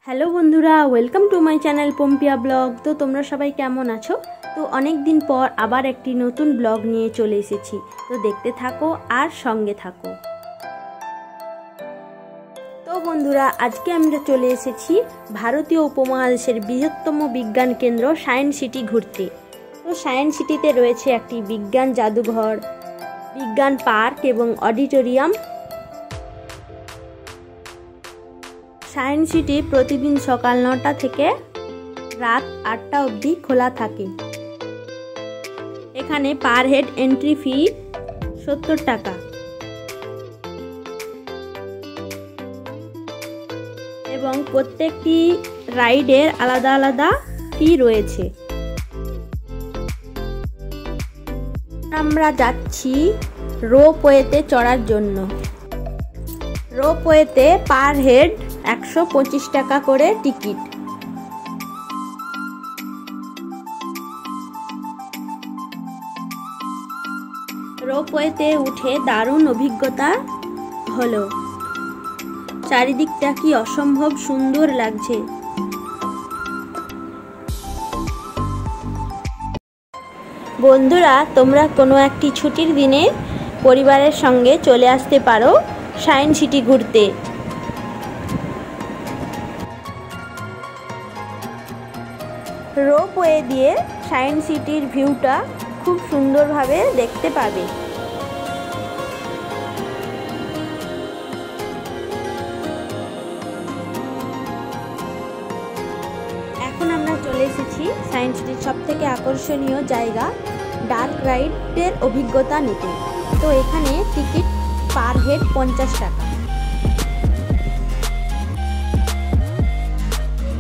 Hello বন্ধুরা, welcome to my channel Pompia blog. তো তোমরা সবাই কেমন আছো? তো অনেক দিন পর আবার একটি নতুন ব্লগ নিয়ে চলে এসেছি। তো দেখতে থাকো আর সঙ্গে থাকো। তো বন্ধুরা, আজকে আমরা চলে এসেছি ভারতীয় উপমহাদেশের বৃহত্তম বিজ্ঞান কেন্দ্র সায়েন্স সিটি ঘুরতে। তো সায়েন্স সিটিতে রয়েছে একটি বিজ্ঞান জাদুঘর, বিজ্ঞান পার্ক এবং অডিটোরিয়াম। সায়েন্স সিটি প্রতিদিন সকাল 9টা থেকে রাত 8টা অবধি খোলা থাকে। এখানে পার হেড এন্ট্রি ফি 70 টাকা এবং প্রত্যেকটি রাইডের আলাদা আলাদা ফি রয়েছে। আমরা যাচ্ছি রোপওয়েতে চড়ার জন্য। রোপওয়েতে পার হেড 125 টাকা করে টিকিট। রোপওয়েতে উঠে দারুণ অভিজ্ঞতা হলো। চারিদিকটা কি অসম্ভব সুন্দর লাগছে। বন্ধুরা, তোমরা কোনো একটি ছুটির দিনে পরিবারের সঙ্গে চলে আসতে পারো সায়েন্স সিটি ঘুরতে। রোপওয়ে দিয়ে সায়েন্স সিটির ভিউটা খুব সুন্দরভাবে দেখতে পাবে। এখন আমরা চলে এসেছি সায়েন্স সিটির সবথেকে আকর্ষণীয় জায়গা ডার্ক রাইডের অভিজ্ঞতা নিতে। তো এখানে টিকিট পার হেড 50 টাকা।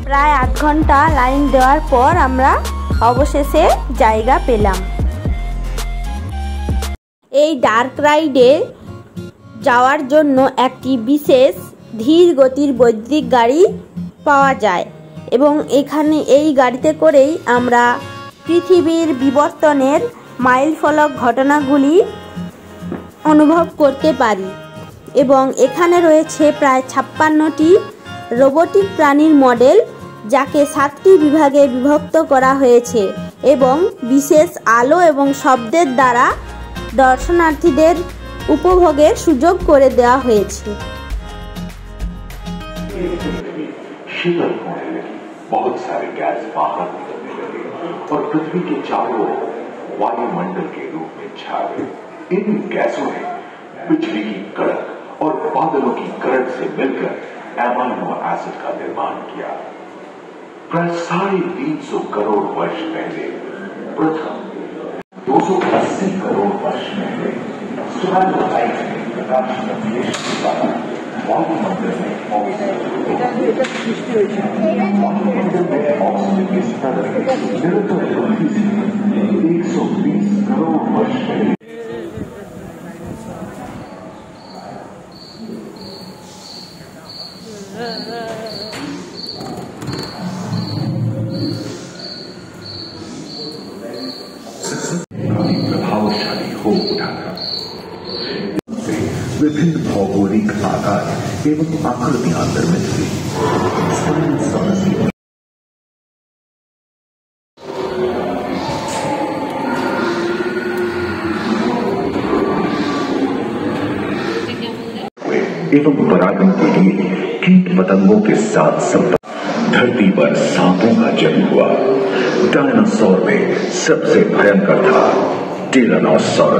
প্রায় 8 ঘন্টা লাইন দেওয়ার পর আমরা অবশেষে জায়গা পেলাম। এই ডার্ক রাইডে যাওয়ার জন্য একটি বিশেষ ধীর গতির বৈদ্যুতিক গাড়ি পাওয়া যায় এবং এখানে এই গাড়িতে করেই আমরা পৃথিবীর বিবর্তনের মাইলফলক ঘটনাগুলি অনুভব করতে পারি। এবং এখানে রয়েছে প্রায় 56টি রোবোটিক প্রাণীর মডেল, যাকে 7টি বিভাগে বিভক্ত করা হয়েছে এবং বিশেষ আলো এবং শব্দের দ্বারা দর্শনার্থীদের উপভোগের সুযোগ করে দেওয়া হয়েছে। बहुत सारे गैस बाहर निकलने लगे और पृथ्वी के चारों ओर वायुमंडल के रूप में छा गए। इन गैसों ने बिजली की कड़क और बादलों की करंट से मिलकर एमाइनो एसिड का निर्माण किया। प्राय 350 करोड़ वर्ष पहले प्रथम 280 करोड़ वर्ष पहले सोलर लाइट ने प्रकाश संश्लेषण के द्वारा वायुमंडल में ऑक्सीजन के स्तर निरंतर वृद्धि से 120 करोड़ वर्ष पहले प्रभावशाली हो उठा था। विभिन्न भौगोलिक आकार एवं आकृतियां निर्मित हुई। एवं परागण के लिए कीट पतंगों के साथ संपर्क। धरती पर सांपों का जन्म हुआ। डायनासोर में सबसे भयंकर था टिरानोसॉरस।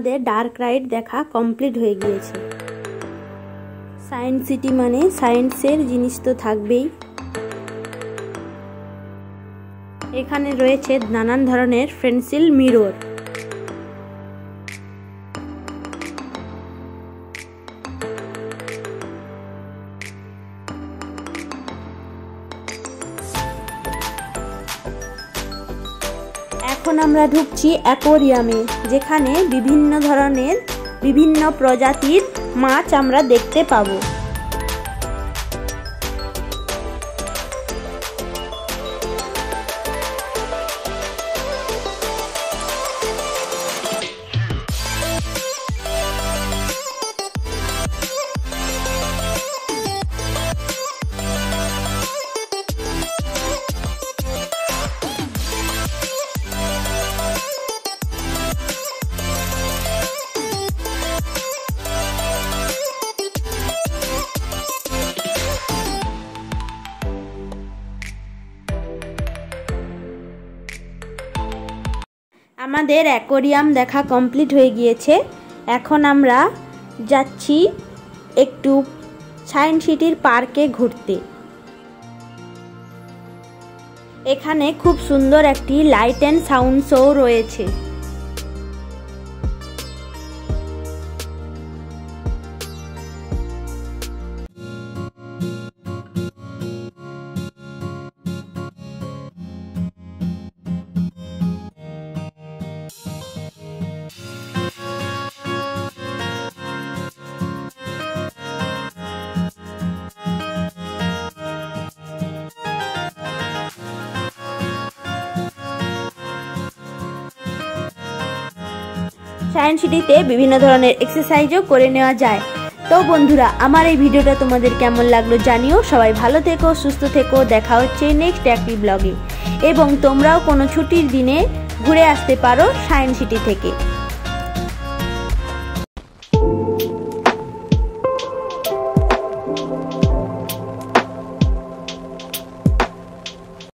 আমাদের ডার্ক রাইড দেখা কমপ্লিট হয়ে গিয়েছে। সায়েন্স সিটি মানে সায়েন্সের জিনিস তো থাকবেই। এখানে রয়েছে নানান ধরনের পেন্সিল মিরর। এখন আমরা ঢুকছি অ্যাকোয়ারিয়ামে, যেখানে বিভিন্ন ধরনের বিভিন্ন প্রজাতির মাছ আমরা দেখতে পাবো। আমাদের অ্যাকোয়ারিয়াম দেখা কমপ্লিট হয়ে গিয়েছে। এখন আমরা যাচ্ছি একটু সায়েন্স সিটির পার্কে ঘুরতে। এখানে খুব সুন্দর একটি লাইট অ্যান্ড সাউন্ড শো রয়েছে। সায়েন্স সিটিতে বিভিন্ন ধরনের এক্সারসাইজও করে নেওয়া যায়। তো বন্ধুরা, আমার এই ভিডিওটা তোমাদের কেমন লাগলো জানিও। সবাই ভালো থেকো, সুস্থ থেকো। দেখা হচ্ছে নেক্সট একটি ব্লগে। এবং তোমরাও কোনো ছুটির দিনে ঘুরে আসতে পারো সায়েন্স সিটি থেকে।